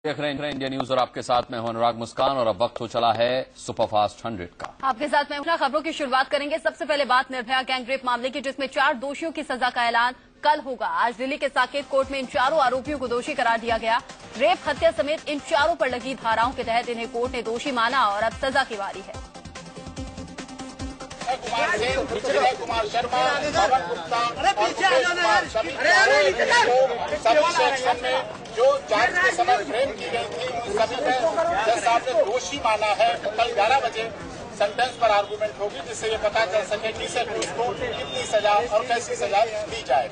देख रहे हैं इंडिया न्यूज और आपके साथ मैं हूं अनुराग मुस्कान और अब वक्त हो चला है सुपरफास्ट 100 का। आपके साथ मैं हूं। खबरों की शुरुआत करेंगे। सबसे पहले बात निर्भया गैंगरेप मामले की, जिसमें 4 दोषियों की सजा का ऐलान कल होगा। आज दिल्ली के साकेत कोर्ट में इन चारों आरोपियों को दोषी करार दिया गया। रेप, हत्या समेत इन चारों पर लगी धाराओं के तहत इन्हें कोर्ट ने दोषी माना और अब सजा की बारी है। कुमार शर्मा, पवन गुप्ता और सभी सेक्शन में जो जांच के समय फ्रेम की गई थी, उन सभी में जज साहब ने दोषी माना है। कल 11 बजे सेंटेंस पर आर्गूमेंट होगी, जिससे ये पता चल सके कि उसको कितनी सजा और कैसी सजा दी जाए।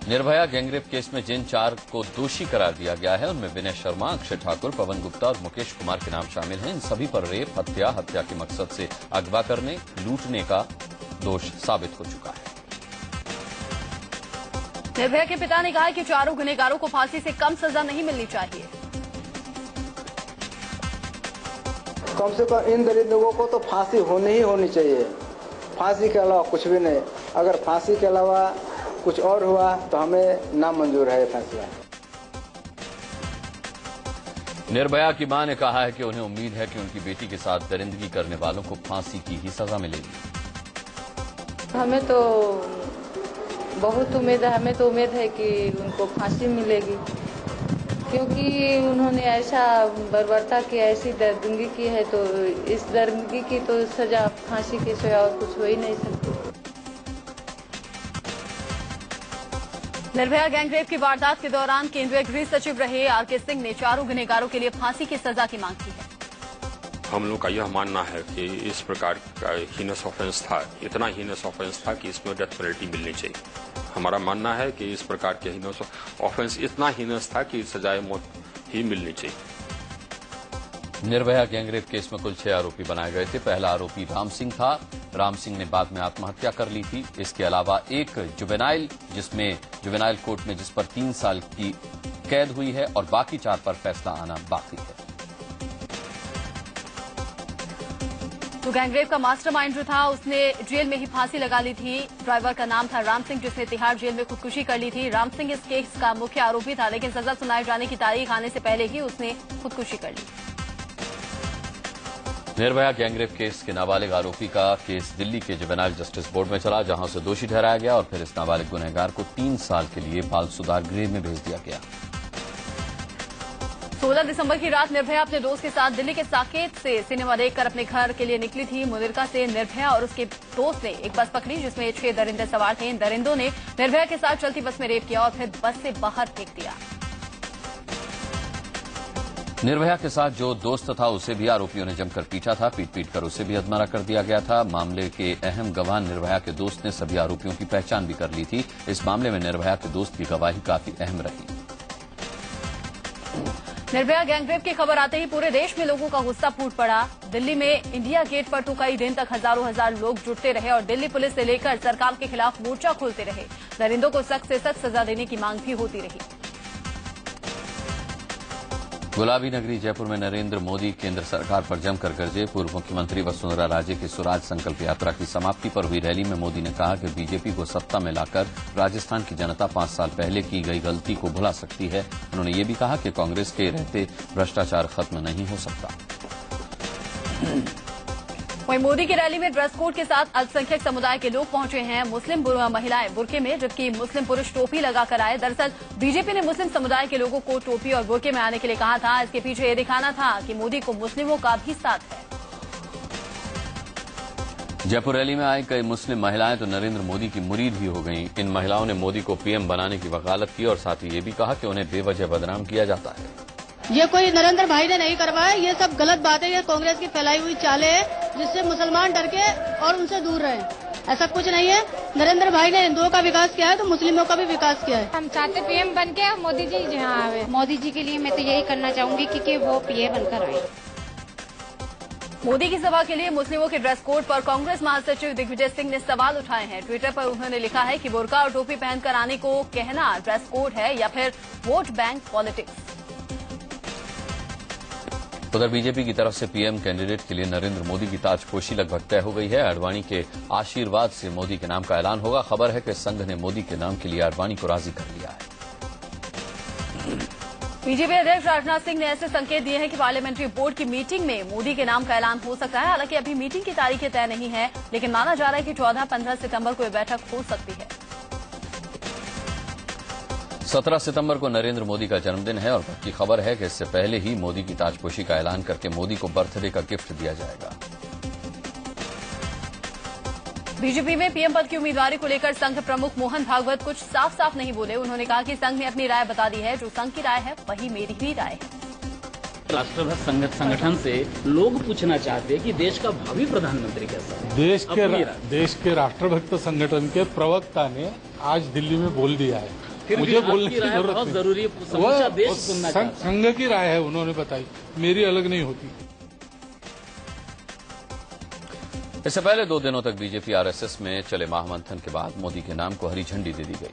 निर्भया गैंगरेप केस में जिन 4 को दोषी करार दिया गया है उनमें विनय शर्मा, अक्षय ठाकुर, पवन गुप्ता और मुकेश कुमार के नाम शामिल हैं। इन सभी पर रेप, हत्या के मकसद से अगवा करने, लूटने का दोष साबित हो चुका है। निर्भया के पिता ने कहा है कि चारों गुनहगारों को फांसी से कम सजा नहीं मिलनी चाहिए। कम से कम इन दलित लोगों को तो फांसी होनी चाहिए। फांसी के अलावा कुछ भी नहीं। अगर फांसी के अलावा कुछ और हुआ तो हमें नामंजूर है फैसला। निर्भया की मां ने कहा है कि उन्हें उम्मीद है कि उनकी बेटी के साथ दरिंदगी करने वालों को फांसी की ही सजा मिलेगी। हमें तो बहुत उम्मीद है। हमें तो उम्मीद है कि उनको फांसी मिलेगी, क्योंकि उन्होंने ऐसा बर्बरता की, ऐसी दरिंदगी की है, तो इस दरिंदगी की तो सजा फांसी के सिवा और कुछ हो ही नहीं सकती। निर्भया गैंगरेप की वारदात के दौरान केंद्रीय गृह सचिव रहे आर.के. सिंह ने चारों गुनहगारों के लिए फांसी की सजा की मांग की है। हम लोग का यह मानना है कि इस प्रकार का हीनस ऑफेंस था, इतना हीनस ऑफेंस था कि इसमें डेथ पेनल्टी मिलनी चाहिए। हमारा मानना है कि इस प्रकार के हीनस ऑफेंस इतना हीनस था कि सजाए मौत ही मिलनी चाहिए। निर्भया गैंगरेप केस में कुल 6 आरोपी बनाए गए थे। पहला आरोपी राम सिंह था। राम सिंह ने बाद में आत्महत्या कर ली थी। इसके अलावा एक जुवेनाइल, जिसमें जुवेनाइल कोर्ट में जिस पर 3 साल की कैद हुई है और बाकी 4 पर फैसला आना बाकी है। तो गैंगरेप का मास्टरमाइंड जो था, उसने जेल में ही फांसी लगा ली थी। ड्राइवर का नाम था राम सिंह, जिसने तिहाड़ जेल में खुदकुशी कर ली थी। राम सिंह इस केस का मुख्य आरोपी था, लेकिन सजा सुनाए जाने की तारीख आने से पहले ही उसने खुदकुशी कर ली। निर्भया गैंगरेप केस के नाबालिग आरोपी का केस दिल्ली के जुवेनाइल जस्टिस बोर्ड में चला, जहां उसे दोषी ठहराया गया और फिर इस नाबालिग गुनहगार को 3 साल के लिए बाल सुधार गृह में भेज दिया गया। 16 दिसंबर की रात निर्भया अपने दोस्त के साथ दिल्ली के साकेत से सिनेमा देखकर अपने घर के लिए निकली थी। मुनिरका से निर्भया और उसके दोस्त ने एक बस पकड़ी, जिसमें 6 दरिंदे सवार थे। इन दरिंदों ने निर्भया के साथ चलती बस में रेप किया और फिर बस से बाहर फेंक दिया। निर्भया के साथ जो दोस्त था उसे भी आरोपियों ने जमकर पीटा था। पीट कर उसे भी अधमरा कर दिया गया था। मामले के अहम गवाह निर्भया के दोस्त ने सभी आरोपियों की पहचान भी कर ली थी। इस मामले में निर्भया के दोस्त की गवाही काफी अहम रही। निर्भया गैंगरेप की खबर आते ही पूरे देश में लोगों का गुस्सा फूट पड़ा। दिल्ली में इंडिया गेट पर तो कई दिन तक हजारों लोग जुटते रहे और दिल्ली पुलिस से लेकर सरकार के खिलाफ मोर्चा खोलते रहे। दरिंदों को सख्त से सख्त सजा देने की मांग भी होती रही। गुलाबी नगरी जयपुर में नरेंद्र मोदी केंद्र सरकार पर जमकर गरजे। पूर्व मुख्यमंत्री वसुंधरा राजे की स्वराज संकल्प यात्रा की समाप्ति पर हुई रैली में मोदी ने कहा कि बीजेपी को सत्ता में लाकर राजस्थान की जनता 5 साल पहले की गई गलती को भुला सकती है। उन्होंने ये भी कहा कि कांग्रेस के रहते भ्रष्टाचार खत्म नहीं हो सकता। वहीं मोदी की रैली में ड्रेस कोड के साथ अल्पसंख्यक समुदाय के लोग पहुंचे हैं। मुस्लिम महिलाएं बुर्के में, जबकि मुस्लिम पुरुष टोपी लगाकर आए। दरअसल बीजेपी ने मुस्लिम समुदाय के लोगों को टोपी और बुर्के में आने के लिए कहा था। इसके पीछे ये दिखाना था कि मोदी को मुस्लिमों का भी साथ है। जयपुर रैली में आई कई मुस्लिम महिलाएं तो नरेंद्र मोदी की मुरीद ही हो गईं। इन महिलाओं ने मोदी को पीएम बनाने की वकालत की और साथ ही ये भी कहा कि उन्हें बेवजह बदनाम किया जाता है। ये कोई नरेंद्र भाई ने नहीं करवाया, ये सब गलत बातें, ये कांग्रेस की फैलाई हुई चालें है, जिससे मुसलमान डर के और उनसे दूर रहे। ऐसा कुछ नहीं है। नरेंद्र भाई ने हिंदुओं का विकास किया है तो मुस्लिमों का भी विकास किया है। हम चाहते पीएम बन के मोदी जी जहाँ आवे। मोदी जी के लिए मैं तो यही करना चाहूंगी कि वो पीएम बनकर आए। मोदी की सभा के लिए मुस्लिमों के ड्रेस कोड पर कांग्रेस महासचिव दिग्विजय सिंह ने सवाल उठाए हैं। ट्विटर पर उन्होंने लिखा है कि बुर्का और टोपी पहनकर आने को कहना ड्रेस कोड है या फिर वोट बैंक पॉलिटिक्स। उधर बीजेपी की तरफ से पीएम कैंडिडेट के लिए नरेंद्र मोदी की ताजपोशी लगभग तय हो गई है। आडवाणी के आशीर्वाद से मोदी के नाम का ऐलान होगा। खबर है कि संघ ने मोदी के नाम के लिए आडवाणी को राजी कर लिया है। बीजेपी अध्यक्ष राजनाथ सिंह ने ऐसे संकेत दिए हैं कि पार्लियामेंट्री बोर्ड की मीटिंग में मोदी के नाम का ऐलान हो सकता है। हालांकि अभी मीटिंग की तारीखें तय नहीं है, लेकिन माना जा रहा है कि 14-15 सितंबर को यह बैठक हो सकती है। 17 सितंबर को नरेंद्र मोदी का जन्मदिन है और पक्की खबर है कि इससे पहले ही मोदी की ताजपोशी का ऐलान करके मोदी को बर्थडे का गिफ्ट दिया जाएगा। बीजेपी में पीएम पद की उम्मीदवारी को लेकर संघ प्रमुख मोहन भागवत कुछ साफ साफ नहीं बोले। उन्होंने कहा कि संघ ने अपनी राय बता दी है, जो संघ की राय है वही मेरी भी राय है। राष्ट्रभक्त संगठन से लोग पूछना चाहते हैं कि देश का भावी प्रधानमंत्री कैसा है। देश के राष्ट्रभक्त संगठन के प्रवक्ता ने आज दिल्ली में बोल दिया है। फिर मुझे बोलने की जरूरत बहुत नहीं। जरूरी है, समूचा देश सुनना चाहता है। संघ की राय है, उन्होंने बताई, मेरी अलग नहीं होती। इससे पहले 2 दिनों तक बीजेपी आरएसएस में चले महामंथन के बाद मोदी के नाम को हरी झंडी दे दी गई।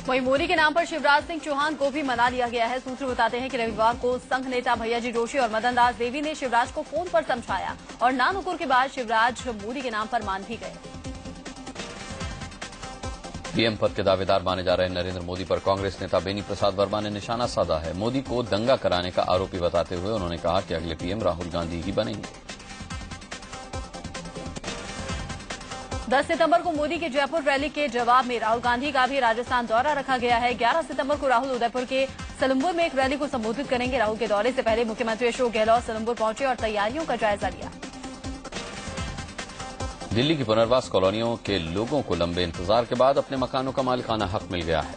वहीं मोदी के नाम पर शिवराज सिंह चौहान को भी मना लिया गया है। सूत्र बताते हैं कि रविवार को संघ नेता भैयाजी जोशी और मदन दास देवी ने शिवराज को फोन पर समझाया और नानुकुर के बाद शिवराज मोदी के नाम पर मान भी गए। पीएम पद के दावेदार माने जा रहे नरेंद्र मोदी पर कांग्रेस नेता बेनी प्रसाद वर्मा ने निशाना साधा है। मोदी को दंगा कराने का आरोपी बताते हुए उन्होंने कहा कि अगले पीएम राहुल गांधी ही बनेंगे। 10 सितंबर को मोदी की जयपुर रैली के जवाब में राहुल गांधी का भी राजस्थान दौरा रखा गया है। 11 सितंबर को राहुल उदयपुर के सलम्बुर में एक रैली को संबोधित करेंगे। राहुल के दौरे से पहले मुख्यमंत्री अशोक गहलोत सलम्बुर पहुंचे और तैयारियों का जायजा लिया। दिल्ली की पुनर्वास कॉलोनियों के लोगों को लंबे इंतजार के बाद अपने मकानों का मालिकाना हक मिल गया है।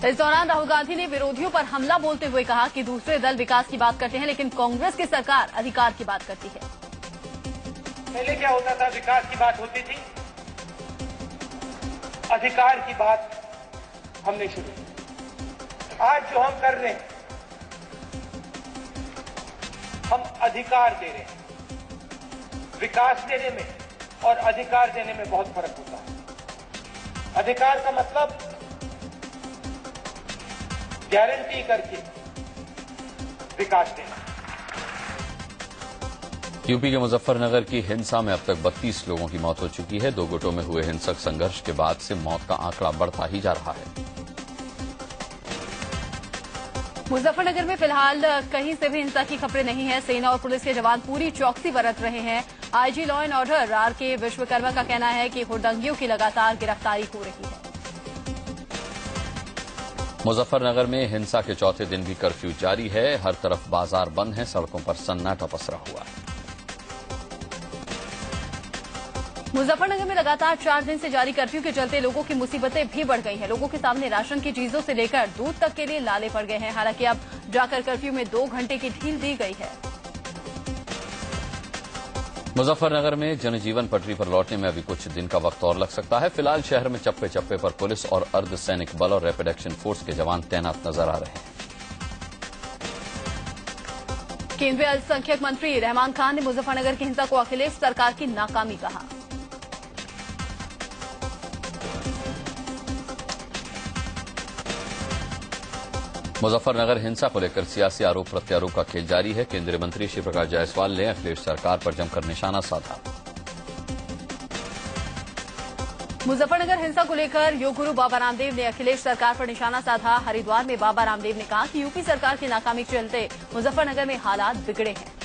इस दौरान राहुल गांधी ने विरोधियों पर हमला बोलते हुए कहा कि दूसरे दल विकास की बात करते हैं, लेकिन कांग्रेस की सरकार अधिकार की बात करती है। पहले क्या होता था, विकास की बात होती थी, अधिकार की बात हमने शुरू की। आज जो हम कर रहे हैं, हम अधिकार दे रहे हैं। विकास देने में और अधिकार देने में बहुत फर्क होता है। अधिकार का मतलब गारंटी करके विकास देना। यूपी के मुजफ्फरनगर की हिंसा में अब तक 32 लोगों की मौत हो चुकी है। 2 गुटों में हुए हिंसक संघर्ष के बाद से मौत का आंकड़ा बढ़ता ही जा रहा है। मुजफ्फरनगर में फिलहाल कहीं से भी हिंसा की खबरें नहीं है। सेना और पुलिस के जवान पूरी चौकसी बरत रहे हैं। IG law and order RK Vishwakarma का कहना है कि हुड़दंगियों की लगातार गिरफ्तारी हो रही है। मुजफ्फरनगर में हिंसा के चौथे दिन भी कर्फ्यू जारी है। हर तरफ बाजार बंद है, सड़कों पर सन्नाटा पसरा हुआ है। मुजफ्फरनगर में लगातार 4 दिन से जारी कर्फ्यू के चलते लोगों की मुसीबतें भी बढ़ गई हैं। लोगों के सामने राशन की चीजों से लेकर दूध तक के लिए लाले पड़ गए हैं। हालांकि अब जाकर कर्फ्यू में 2 घंटे की ढील दी गई है। मुजफ्फरनगर में जनजीवन पटरी पर लौटने में अभी कुछ दिन का वक्त और लग सकता है। फिलहाल शहर में चप्पे चप्पे पर पुलिस और अर्धसैनिक बल और रैपिड एक्शन फोर्स के जवान तैनात नजर आ रहे हैं। केंद्रीय अल्पसंख्यक मंत्री रहमान खान ने मुजफ्फरनगर की हिंसा को अखिलेश सरकार की नाकामी कहा। मुजफ्फरनगर हिंसा को लेकर सियासी आरोप प्रत्यारोप का खेल जारी है। केंद्रीय मंत्री श्री प्रकाश जायसवाल ने अखिलेश सरकार पर जमकर निशाना साधा। मुजफ्फरनगर हिंसा को लेकर योग गुरु बाबा रामदेव ने अखिलेश सरकार पर निशाना साधा। हरिद्वार में बाबा रामदेव ने कहा कि यूपी सरकार की नाकामी के चलते मुजफ्फरनगर में हालात बिगड़े हैं।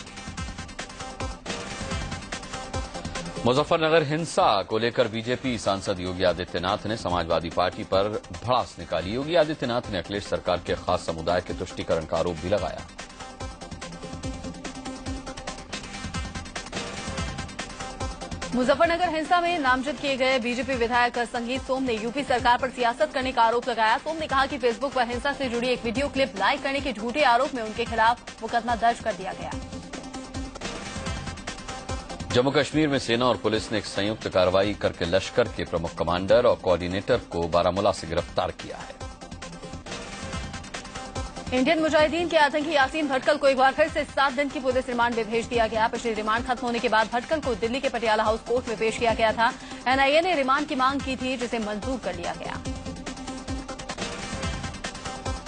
मुजफ्फरनगर हिंसा को लेकर बीजेपी सांसद योगी आदित्यनाथ ने समाजवादी पार्टी पर भड़ास निकाली। योगी आदित्यनाथ ने अखिलेश सरकार के खास समुदाय के तुष्टीकरण का आरोप भी लगाया। मुजफ्फरनगर हिंसा में नामजद किए गए बीजेपी विधायक संगीत सोम ने यूपी सरकार पर सियासत करने का आरोप लगाया। सोम ने कहा कि फेसबुक पर हिंसा से जुड़ी एक वीडियो क्लिप लाइक करने के झूठे आरोप में उनके खिलाफ मुकदमा दर्ज कर दिया गया। जम्मू कश्मीर में सेना और पुलिस ने एक संयुक्त कार्रवाई करके लश्कर के प्रमुख कमांडर और कोऑर्डिनेटर को बारामूला से गिरफ्तार किया है। इंडियन मुजाहिदीन के आतंकी यासीन भटकल को एक बार फिर से 7 दिन की पुलिस रिमांड में भेज दिया गया। पिछली रिमांड खत्म होने के बाद भटकल को दिल्ली के पटियाला हाउस कोर्ट में पेश किया गया था। एनआईए ने रिमांड की मांग की थी, जिसे मंजूर कर लिया गया।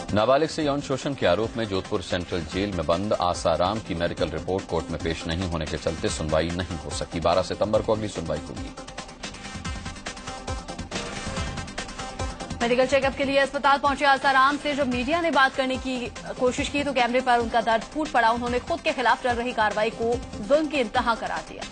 नाबालिग से यौन शोषण के आरोप में जोधपुर सेंट्रल जेल में बंद आसाराम की मेडिकल रिपोर्ट कोर्ट में पेश नहीं होने के चलते सुनवाई नहीं हो सकी। 12 सितंबर को अगली सुनवाई होगी। मेडिकल चेकअप के लिए अस्पताल पहुंचे आसाराम से जब मीडिया ने बात करने की कोशिश की तो कैमरे पर उनका दर्द फूट पड़ा। उन्होंने खुद के खिलाफ चल रही कार्रवाई को जुल्म की इंतहा करार दिया।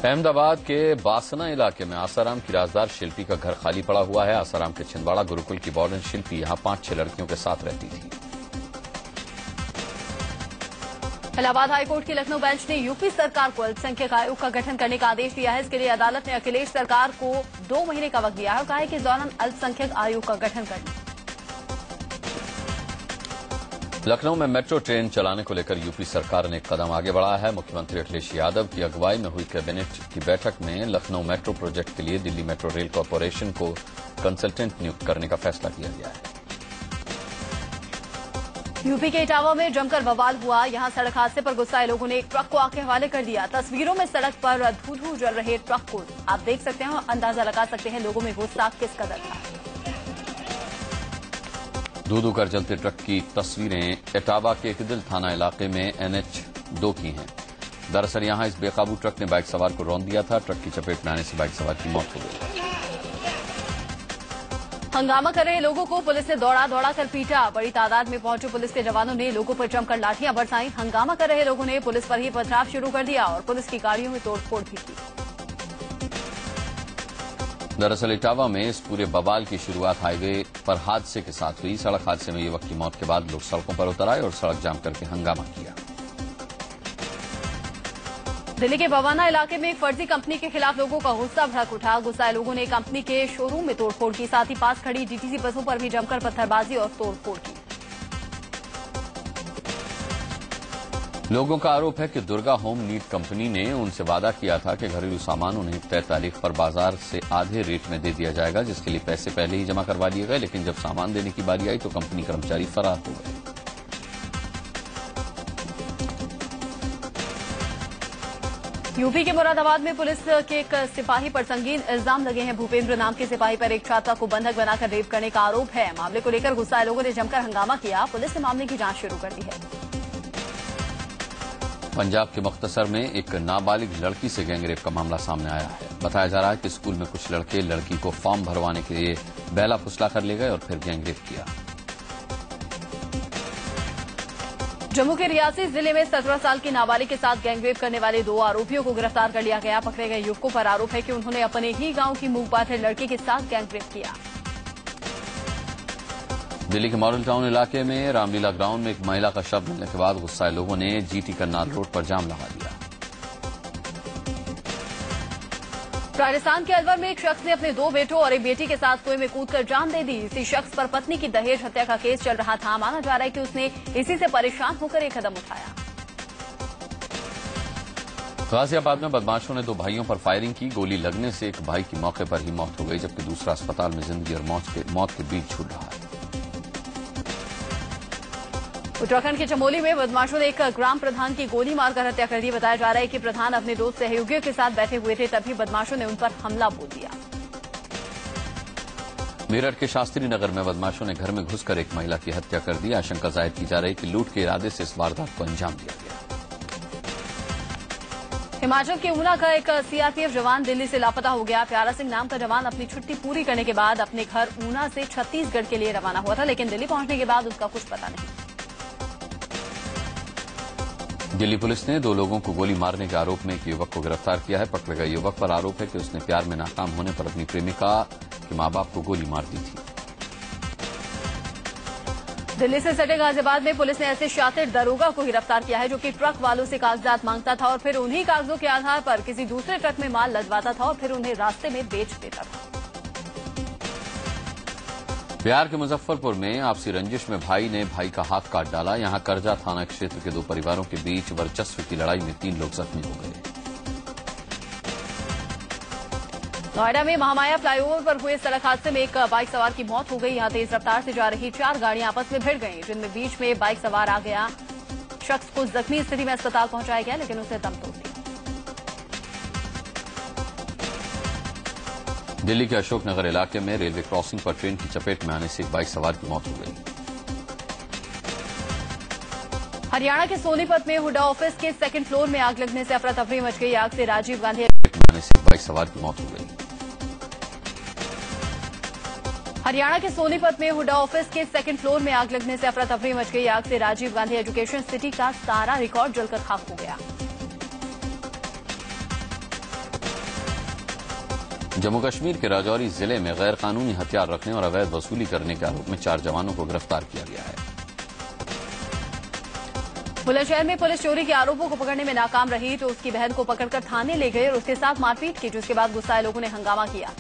अहमदाबाद के बासना इलाके में आसाराम की राजदार शिल्पी का घर खाली पड़ा हुआ है। आसाराम के छिंदवाड़ा गुरुकुल की वार्डन शिल्पी यहां 5-6 लड़कियों के साथ रहती थी। इलाहाबाद हाईकोर्ट की लखनऊ बेंच ने यूपी सरकार को अल्पसंख्यक आयोग का गठन करने का आदेश दिया है। इसके लिए अदालत ने अखिलेश सरकार को 2 महीने का वक्त दिया है और कहा है कि इस दौरान अल्पसंख्यक आयोग का गठन करना। लखनऊ में मेट्रो ट्रेन चलाने को लेकर यूपी सरकार ने एक कदम आगे बढ़ा है। मुख्यमंत्री अखिलेश यादव की अगुवाई में हुई कैबिनेट की बैठक में लखनऊ मेट्रो प्रोजेक्ट के लिए दिल्ली मेट्रो रेल कॉरपोरेशन को कंसल्टेंट नियुक्त करने का फैसला किया गया है। यूपी के इटावा में जमकर बवाल हुआ। यहां सड़क हादसे पर गुस्साए लोगों ने एक ट्रक को आग के हवाले कर दिया। तस्वीरों में सड़क पर धू-धू जल रहे ट्रक को आप देख सकते हैं और अंदाजा लगा सकते हैं लोगों में गुस्सा किस कदर था। धू-धू कर जलते ट्रक की तस्वीरें इटावा के इकदिल थाना इलाके में NH2 की हैं। दरअसल यहां इस बेकाबू ट्रक ने बाइक सवार को रौंद दिया था। ट्रक की चपेट में आने से बाइक सवार की मौत हो गई। हंगामा कर रहे लोगों को पुलिस ने दौड़ा कर पीटा। बड़ी तादाद में पहुंचे पुलिस के जवानों ने लोगों पर जमकर लाठियां बरसाई। हंगामा कर रहे लोगों ने पुलिस पर ही पथराव शुरू कर दिया और पुलिस की गाड़ियों में तोड़फोड़ भी की। दरअसल इटावा में इस पूरे बवाल की शुरुआत हाईवे पर हादसे के साथ हुई। सड़क हादसे में युवक की मौत के बाद लोग सड़कों पर उतर आए और सड़क जाम करके हंगामा किया। दिल्ली के बवाना इलाके में एक फर्जी कंपनी के खिलाफ लोगों का गुस्सा भड़क उठा। गुस्साए लोगों ने कंपनी के शोरूम में तोड़फोड़ की, साथ ही पास खड़ी डीटीसी बसों पर भी जमकर पत्थरबाजी और तोड़फोड़ की। लोगों का आरोप है कि दुर्गा होम नीड कंपनी ने उनसे वादा किया था कि घरेलू सामान उन्हें तय तारीख पर बाजार से आधे रेट में दे दिया जाएगा, जिसके लिए पैसे पहले ही जमा करवा लिए गए। लेकिन जब सामान देने की बारी आई तो कंपनी कर्मचारी फरार हो गए। यूपी के मुरादाबाद में पुलिस के एक सिपाही पर संगीन इल्जाम लगे हैं। भूपेंद्र नाम के सिपाही पर एक छात्रा को बंधक बनाकर रेप करने का आरोप है। मामले को लेकर गुस्साए लोगों ने जमकर हंगामा किया। पुलिस ने मामले की जांच शुरू कर दी है। पंजाब के मुख्तसर में एक नाबालिग लड़की से गैंगरेप का मामला सामने आया है। बताया जा रहा है कि स्कूल में कुछ लड़के लड़की को फॉर्म भरवाने के लिए बहला फुसला कर ले गए और फिर गैंगरेप किया। जम्मू के रियासी जिले में 17 साल की नाबालिग के साथ गैंगरेप करने वाले 2 आरोपियों को गिरफ्तार कर लिया गया। पकड़े गए युवकों पर आरोप है कि उन्होंने अपने ही गांव की मूंगपाथर लड़की के साथ गैंगरेप किया। दिल्ली के मॉडल टाउन इलाके में रामलीला ग्राउंड में एक महिला का शव मिलने के बाद गुस्साए लोगों ने जीटी करनाल रोड पर जाम लगा दिया। राजस्थान के अलवर में एक शख्स ने अपने 2 बेटों और एक बेटी के साथ कुएं में कूदकर जान दे दी। इसी शख्स पर पत्नी की दहेज हत्या का केस चल रहा था। माना जा रहा है कि उसने इसी से परेशान होकर एक कदम उठाया। गाजियाबाद में बदमाशों ने 2 भाइयों पर फायरिंग की। गोली लगने से एक भाई की मौके पर ही मौत हो गई, जबकि दूसरा अस्पताल में जिंदगी और मौत के बीच छूट रहा है। उत्तराखंड के चमोली में बदमाशों ने एक ग्राम प्रधान की गोली मारकर हत्या कर दी। बताया जा रहा है कि प्रधान अपने 2 सहयोगियों के साथ बैठे हुए थे, तभी बदमाशों ने उन पर हमला बोल दिया। मेरठ के शास्त्री नगर में बदमाशों ने घर में घुसकर एक महिला की हत्या कर दी। आशंका जाहिर की जा रही कि लूट के इरादे से इस वारदात को अंजाम दिया गया। हिमाचल के ऊना का एक सीआरपीएफ जवान दिल्ली से लापता हो गया। प्यारा सिंह नाम का जवान अपनी छुट्टी पूरी करने के बाद अपने घर ऊना से छत्तीसगढ़ के लिए रवाना हुआ था, लेकिन दिल्ली पहुंचने के बाद उसका कुछ पता नहीं। दिल्ली पुलिस ने 2 लोगों को गोली मारने के आरोप में एक युवक को गिरफ्तार किया है। पकड़े गए युवक पर आरोप है कि उसने प्यार में नाकाम होने पर अपनी प्रेमिका के मां बाप को गोली मार दी थी। दिल्ली से सटे गाजियाबाद में पुलिस ने ऐसे शातिर दरोगा को गिरफ्तार किया है जो कि ट्रक वालों से कागजात मांगता था और फिर उन्हीं कागजों के आधार पर किसी दूसरे ट्रक में माल लदवाता था और फिर उन्हें रास्ते में बेच देता था। बिहार के मुजफ्फरपुर में आपसी रंजिश में भाई ने भाई का हाथ काट डाला। यहां करजा थाना क्षेत्र के 2 परिवारों के बीच वर्चस्व की लड़ाई में 3 लोग जख्मी हो गए। नोएडा में महामाया फ्लाईओवर पर हुए सड़क हादसे में एक बाइक सवार की मौत हो गई। यहां तेज रफ्तार से जा रही 4 गाड़ियां आपस में भिड़ गईं, जिनमें बीच में बाइक सवार आ गया। शख्स को जख्मी स्थिति में अस्पताल पहुंचाया गया, लेकिन उसे दम तोड़ दिया। दिल्ली के अशोकनगर इलाके में रेलवे क्रॉसिंग पर ट्रेन की चपेट में आने से एक बाइक सवार की मौत हो गई। हरियाणा के सोनीपत में हुडा ऑफिस के 2nd फ्लोर में आग लगने से अफरा तफरी मच गई। आग से राजीव गांधी आने से एक बाइक सवार की मौत हो गई। हरियाणा के सोनीपत में हुडा ऑफिस के सेकंड फ्लोर में आग लगने से अफरा तफरी मच गई। आग से राजीव गांधी एजुकेशन सिटी का सारा रिकॉर्ड जलकर खाक हो गया। जम्मू कश्मीर के राजौरी जिले में गैर कानूनी हथियार रखने और अवैध वसूली करने के आरोप में 4 जवानों को गिरफ्तार किया गया है। बुलंदशहर में पुलिस चोरी के आरोपों को पकड़ने में नाकाम रही तो उसकी बहन को पकड़कर थाने ले गए और उसके साथ मारपीट की, जिसके बाद गुस्साए लोगों ने हंगामा किया।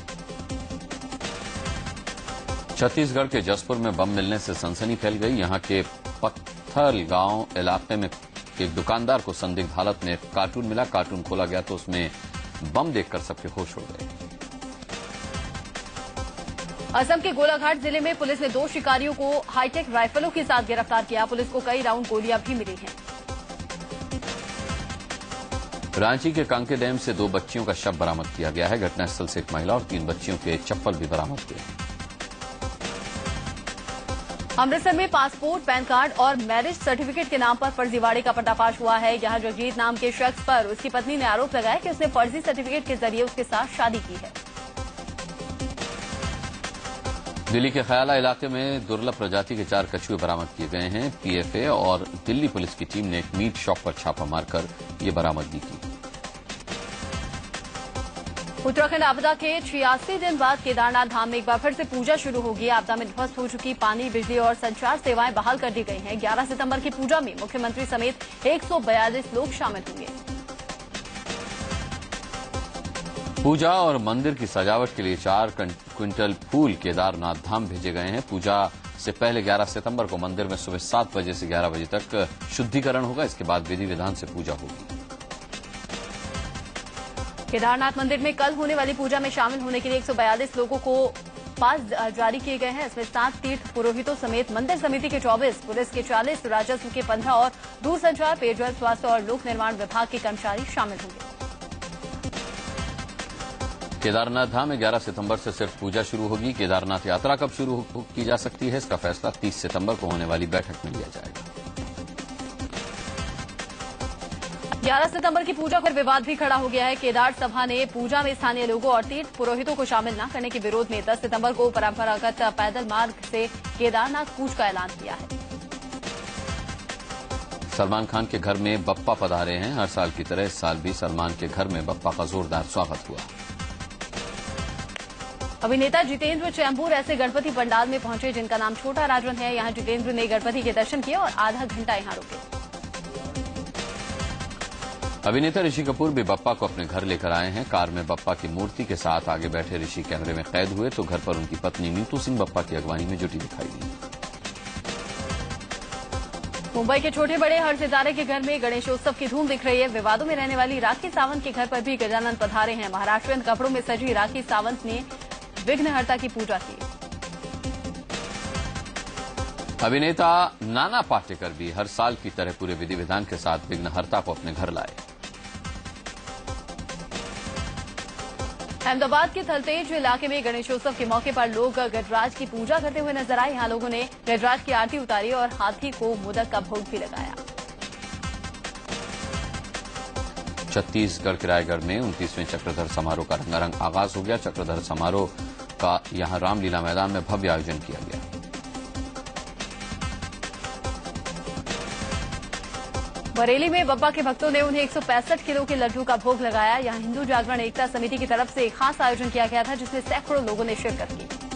छत्तीसगढ़ के जसपुर में बम मिलने से सनसनी फैल गई। यहां के पत्थल गांव इलाके में एक दुकानदार को संदिग्ध हालत में कार्टून मिला। कार्टून खोला गया तो उसमें बम देखकर सबके होश उड़ गए। असम के गोलाघाट जिले में पुलिस ने 2 शिकारियों को हाईटेक राइफलों के साथ गिरफ्तार किया। पुलिस को कई राउंड गोलियां भी मिली हैं। रांची के कांके डैम से 2 बच्चियों का शव बरामद किया गया है। घटनास्थल से एक महिला और 3 बच्चियों के चप्पल भी बरामद हुए। अमृतसर में पासपोर्ट, पैन कार्ड और मैरिज सर्टिफिकेट के नाम पर फर्जीवाड़े का पर्दाफाश हुआ है। यहां जगजीत नाम के शख्स पर उसकी पत्नी ने आरोप लगाया कि उसने फर्जी सर्टिफिकेट के जरिए उसके साथ शादी की है। दिल्ली के खयाला इलाके में दुर्लभ प्रजाति के 4 कछुए बरामद किए गए हैं। पीएफए और दिल्ली पुलिस की टीम ने एक मीट शॉप पर छापा मारकर ये बरामदगी की। उत्तराखंड आपदा के 86 दिन बाद केदारनाथ धाम में एक बार फिर से पूजा शुरू होगी। आपदा में ध्वस्त हो चुकी पानी, बिजली और संचार सेवाएं बहाल कर दी गई हैं। 11 सितंबर की पूजा में मुख्यमंत्री समेत 142 लोग शामिल होंगे। पूजा और मंदिर की सजावट के लिए 4 क्विंटल फूल केदारनाथ धाम भेजे गए हैं। पूजा से पहले 11 सितंबर को मंदिर में सुबह 7 बजे से 11 बजे तक शुद्धिकरण होगा। इसके बाद विधि विधान से पूजा होगी। केदारनाथ मंदिर में कल होने वाली पूजा में शामिल होने के लिए 142 लोगों को पास जारी किए गए हैं। इसमें 7 तीर्थ पुरोहितों समेत मंदिर समिति के 24, पुलिस के 40, राजस्व के 15 और दूरसंचार, पेयजल, स्वास्थ्य और लोक निर्माण विभाग के कर्मचारी शामिल होंगे। केदारनाथ धाम में 11 सितंबर से सिर्फ पूजा शुरू होगी। केदारनाथ यात्रा कब शुरू की जा सकती है, इसका फैसला 30 सितंबर को होने वाली बैठक में लिया जाएगा। 11 सितंबर की पूजा पर विवाद भी खड़ा हो गया है। केदार सभा ने पूजा में स्थानीय लोगों और तीर्थ पुरोहितों को शामिल न करने के विरोध में 10 सितंबर को परंपरागत पैदल मार्ग से केदारनाथ कूच का ऐलान किया है। सलमान खान के घर में बप्पा पधारे हैं। हर साल की तरह इस साल भी सलमान के घर में बप्पा का जोरदार स्वागत हुआ। अभिनेता जितेंद्र चैंबूर ऐसे गणपति पंडाल में पहुंचे जिनका नाम छोटा राजन है। यहां जितेंद्र ने गणपति के दर्शन किए और आधा घंटा यहां रुके। अभिनेता ऋषि कपूर भी बप्पा को अपने घर लेकर आए हैं। कार में बप्पा की मूर्ति के साथ आगे बैठे ऋषि कैमरे में कैद हुए तो घर पर उनकी पत्नी नीतू सिंह बप्पा की अगवानी में जुटी दिखाई दी। मुंबई के छोटे बड़े हर सितारे के घर में गणेशोत्सव की धूम दिख रही है। विवादों में रहने वाली राखी सावंत के घर पर भी गजानन पधारे हैं। महाराष्ट्रियन कपड़ों में सजी राखी सावंत ने विघ्नहर्ता की पूजा की। अभिनेता नाना पाटेकर भी हर साल की तरह पूरे विधि विधान के साथ विघ्नहर्ता को अपने घर लाए। अहमदाबाद के थलतेज इलाके में गणेशोत्सव के मौके पर लोग गजराज की पूजा करते हुए नजर आए। यहां लोगों ने गजराज की आरती उतारी और हाथी को मोदक का भोग भी लगाया। छत्तीसगढ़ के रायगढ़ में 29वें चक्रधर समारोह का रंगारंग आगाज हो गया। चक्रधर समारोह का यहां रामलीला मैदान में भव्य आयोजन किया गया। बरेली में बप्पा के भक्तों ने उन्हें 165 किलो के लड्डू का भोग लगाया। यहां हिंदू जागरण एकता समिति की तरफ से एक खास आयोजन किया गया था जिसमें सैकड़ों लोगों ने शिरकत की।